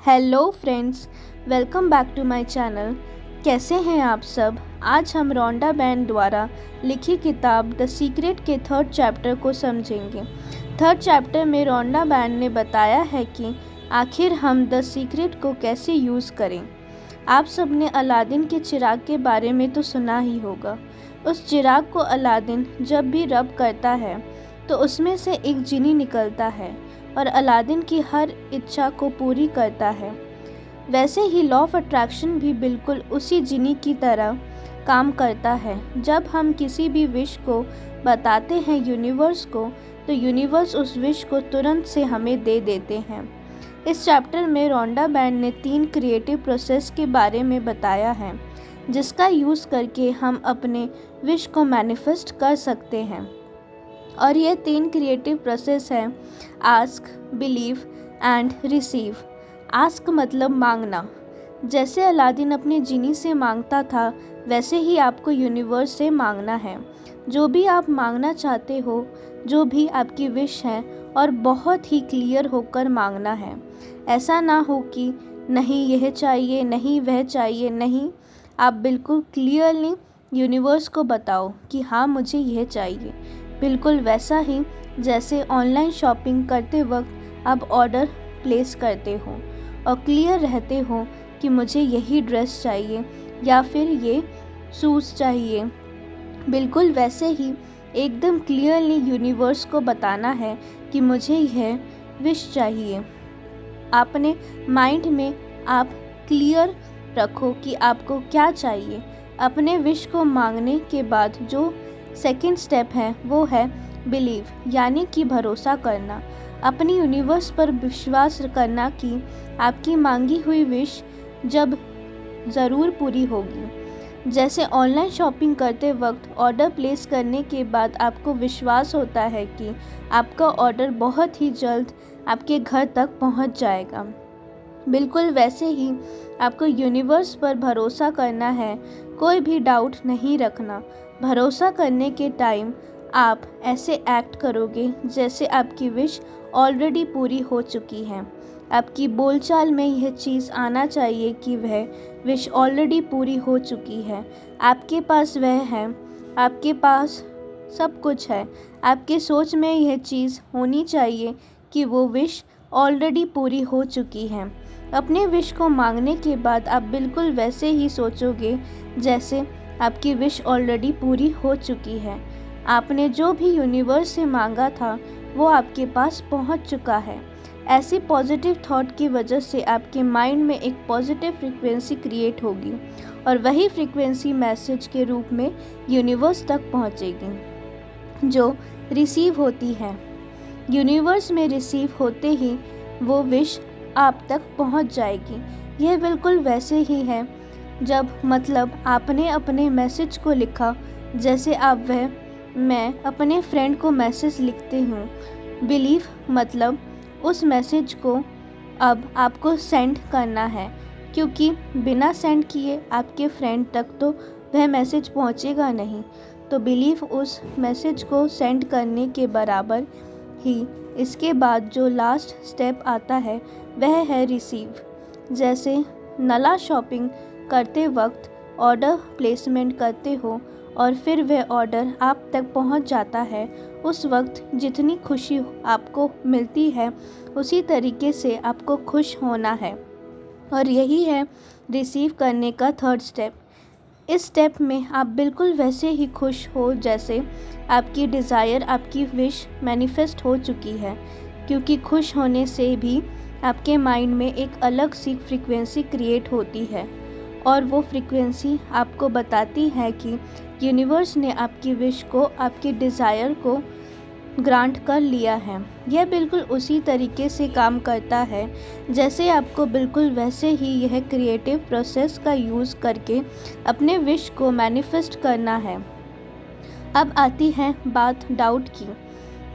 Hello friends, welcome back to my channel. कैसे हैं आप सब। आज हम रोंडा बैन द्वारा लिखी किताब द सीक्रेट के थर्ड चैप्टर को समझेंगे। थर्ड चैप्टर में रोंडा बैन ने बताया है कि आखिर हम द सीक्रेट को कैसे यूज़ करें। आप सब ने अलादीन के चिराग के बारे में तो सुना ही होगा। उस चिराग को अलादीन जब भी रब करता है तो उसमें से एक जिनी निकलता है और अलादीन की हर इच्छा को पूरी करता है। वैसे ही लॉ ऑफ अट्रैक्शन भी बिल्कुल उसी जिनी की तरह काम करता है। जब हम किसी भी विश को बताते हैं यूनिवर्स को, तो यूनिवर्स उस विश को तुरंत से हमें दे देते हैं। इस चैप्टर में रोंडा बैन ने 3 क्रिएटिव प्रोसेस के बारे में बताया है, जिसका यूज़ करके हम अपने विश को मैनिफेस्ट कर सकते हैं। और ये 3 क्रिएटिव प्रोसेस हैं ask, believe and receive. Ask मतलब मांगना। जैसे अलादीन अपने जिनी से मांगता था, वैसे ही आपको यूनिवर्स से मांगना है। जो भी आप मांगना चाहते हो, जो भी आपकी विश है, और बहुत ही क्लियर होकर मांगना है। ऐसा ना हो कि नहीं यह चाहिए, नहीं वह चाहिए, नहीं। आप बिल्कुल क्लियरली यूनिवर्स को बताओ कि हाँ मुझे यह चाहिए। बिल्कुल वैसा ही जैसे ऑनलाइन शॉपिंग करते वक्त आप ऑर्डर प्लेस करते हो और क्लियर रहते हो कि मुझे यही ड्रेस चाहिए या फिर ये शूज़ चाहिए। बिल्कुल वैसे ही एकदम क्लियरली यूनिवर्स को बताना है कि मुझे यह विश चाहिए। अपने माइंड में आप क्लियर रखो कि आपको क्या चाहिए। अपने विश को मांगने के बाद जो सेकंड स्टेप है वो है बिलीव, यानी कि भरोसा करना। अपनी यूनिवर्स पर विश्वास करना कि आपकी मांगी हुई विश जब ज़रूर पूरी होगी। जैसे ऑनलाइन शॉपिंग करते वक्त ऑर्डर प्लेस करने के बाद आपको विश्वास होता है कि आपका ऑर्डर बहुत ही जल्द आपके घर तक पहुंच जाएगा। बिल्कुल वैसे ही आपको यूनिवर्स पर भरोसा करना है, कोई भी डाउट नहीं रखना। भरोसा करने के टाइम आप ऐसे एक्ट करोगे जैसे आपकी विश ऑलरेडी पूरी हो चुकी है। आपकी बोलचाल में यह चीज़ आना चाहिए कि वह विश ऑलरेडी पूरी हो चुकी है। आपके पास वह है, आपके पास सब कुछ है। आपके सोच में यह चीज़ होनी चाहिए कि वो विश ऑलरेडी पूरी हो चुकी है। अपने विश को मांगने के बाद आप बिल्कुल वैसे ही सोचोगे जैसे आपकी विश ऑलरेडी पूरी हो चुकी है। आपने जो भी यूनिवर्स से मांगा था वो आपके पास पहुंच चुका है। ऐसी पॉजिटिव थॉट की वजह से आपके माइंड में एक पॉजिटिव फ्रीक्वेंसी क्रिएट होगी और वही फ्रीक्वेंसी मैसेज के रूप में यूनिवर्स तक पहुंचेगी, जो रिसीव होती है। यूनिवर्स में रिसीव होते ही वो विश आप तक पहुंच जाएगी। यह बिल्कुल वैसे ही है जब मतलब आपने अपने मैसेज को लिखा, जैसे आप वह मैं अपने फ्रेंड को मैसेज लिखते हूँ। बिलीव मतलब उस मैसेज को अब आपको सेंड करना है, क्योंकि बिना सेंड किए आपके फ्रेंड तक तो वह मैसेज पहुँचेगा नहीं। तो बिलीव उस मैसेज को सेंड करने के बराबर ही इसके बाद जो लास्ट स्टेप आता है वह है रिसीव। जैसे नला शॉपिंग करते वक्त ऑर्डर प्लेसमेंट करते हो और फिर वह ऑर्डर आप तक पहुंच जाता है, उस वक्त जितनी खुशी आपको मिलती है उसी तरीके से आपको खुश होना है। और यही है रिसीव करने का थर्ड स्टेप। इस स्टेप में आप बिल्कुल वैसे ही खुश हो जैसे आपकी डिज़ायर, आपकी विश मैनिफेस्ट हो चुकी है, क्योंकि खुश होने से भी आपके माइंड में एक अलग सी फ्रीक्वेंसी क्रिएट होती है और वो फ्रीक्वेंसी आपको बताती है कि यूनिवर्स ने आपकी विश को, आपके डिज़ायर को ग्रांट कर लिया है। यह बिल्कुल उसी तरीके से काम करता है जैसे आपको बिल्कुल वैसे ही यह क्रिएटिव प्रोसेस का यूज़ करके अपने विश को मैनिफेस्ट करना है। अब आती है बात डाउट की,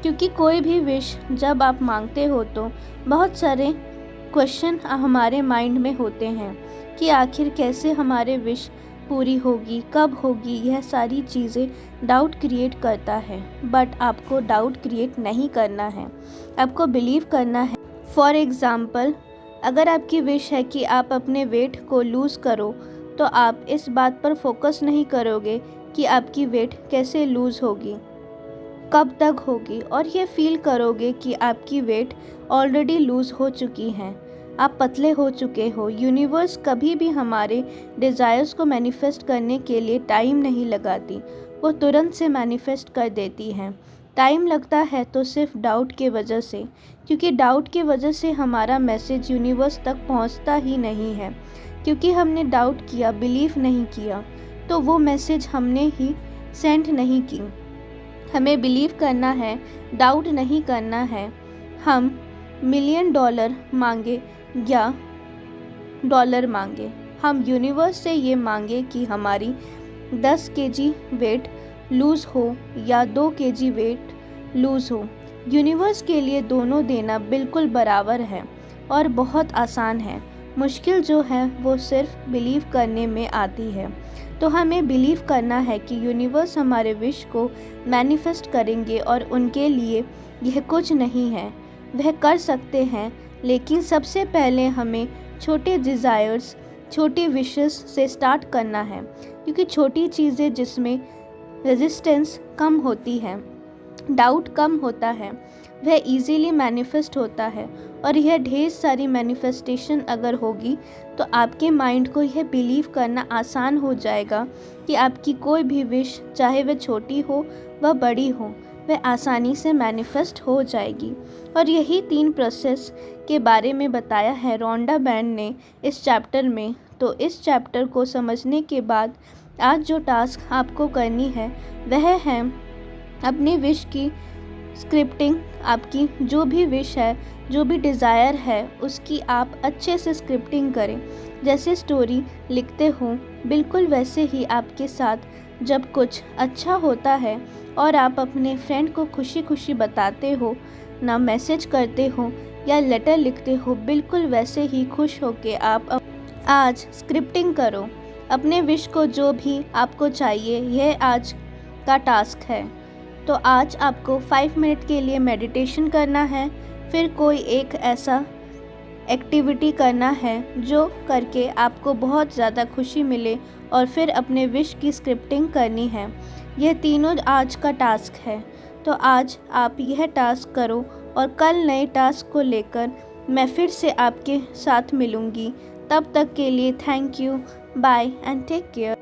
क्योंकि कोई भी विश जब आप मांगते हो तो बहुत सारे क्वेश्चन हमारे माइंड में होते हैं कि आखिर कैसे हमारे विश पूरी होगी, कब होगी। यह सारी चीज़ें डाउट क्रिएट करता है, बट आपको डाउट क्रिएट नहीं करना है, आपको बिलीव करना है। फॉर एग्ज़ाम्पल, अगर आपकी विश है कि आप अपने वेट को लूज़ करो, तो आप इस बात पर फोकस नहीं करोगे कि आपकी वेट कैसे लूज़ होगी, कब तक होगी, और ये फील करोगे कि आपकी वेट ऑलरेडी लूज़ हो चुकी हैं, आप पतले हो चुके हो। यूनिवर्स कभी भी हमारे डिज़ायर्स को मैनिफेस्ट करने के लिए टाइम नहीं लगाती, वो तुरंत से मैनिफेस्ट कर देती हैं। टाइम लगता है तो सिर्फ डाउट के वजह से, क्योंकि डाउट की वजह से हमारा मैसेज यूनिवर्स तक पहुंचता ही नहीं है। क्योंकि हमने डाउट किया, बिलीव नहीं किया, तो वो मैसेज हमने ही सेंड नहीं की। हमें बिलीव करना है, डाउट नहीं करना है। हम $1,000,000 मांगे या डॉलर मांगे, हम यूनिवर्स से ये मांगे कि हमारी 10 केजी वेट लूज़ हो या 2 केजी वेट लूज़ हो। यूनिवर्स के लिए दोनों देना बिल्कुल बराबर है और बहुत आसान है। मुश्किल जो है वो सिर्फ बिलीव करने में आती है। तो हमें बिलीव करना है कि यूनिवर्स हमारे विश को मैनिफेस्ट करेंगे और उनके लिए यह कुछ नहीं है, वह कर सकते हैं। लेकिन सबसे पहले हमें छोटे डिज़ायर्स, छोटी विशेस से स्टार्ट करना है, क्योंकि छोटी चीज़ें जिसमें रेजिस्टेंस कम होती है, डाउट कम होता है, वह इजीली मैनिफेस्ट होता है। और यह ढेर सारी मैनिफेस्टेशन अगर होगी तो आपके माइंड को यह बिलीव करना आसान हो जाएगा कि आपकी कोई भी विश, चाहे वह छोटी हो व बड़ी हो, वह आसानी से मैनिफेस्ट हो जाएगी। और यही 3 प्रोसेस के बारे में बताया है रोंडा बैन ने इस चैप्टर में। तो इस चैप्टर को समझने के बाद आज जो टास्क आपको करनी है वह है अपनी विश की स्क्रिप्टिंग। आपकी जो भी विश है, जो भी डिज़ायर है, उसकी आप अच्छे से स्क्रिप्टिंग करें। जैसे स्टोरी लिखते हो बिल्कुल वैसे ही आपके साथ जब कुछ अच्छा होता है और आप अपने फ्रेंड को खुशी खुशी बताते हो, ना मैसेज करते हो या लेटर लिखते हो, बिल्कुल वैसे ही खुश होके आप आज स्क्रिप्टिंग करो अपने विश को। जो भी आपको चाहिए, यह आज का टास्क है। तो आज आपको 5 मिनट के लिए मेडिटेशन करना है, फिर कोई एक ऐसा एक्टिविटी करना है जो करके आपको बहुत ज़्यादा खुशी मिले, और फिर अपने विश की स्क्रिप्टिंग करनी है। यह तीनों आज का टास्क है। तो आज आप यह टास्क करो और कल नए टास्क को लेकर मैं फिर से आपके साथ मिलूँगी। तब तक के लिए thank you, bye and take care.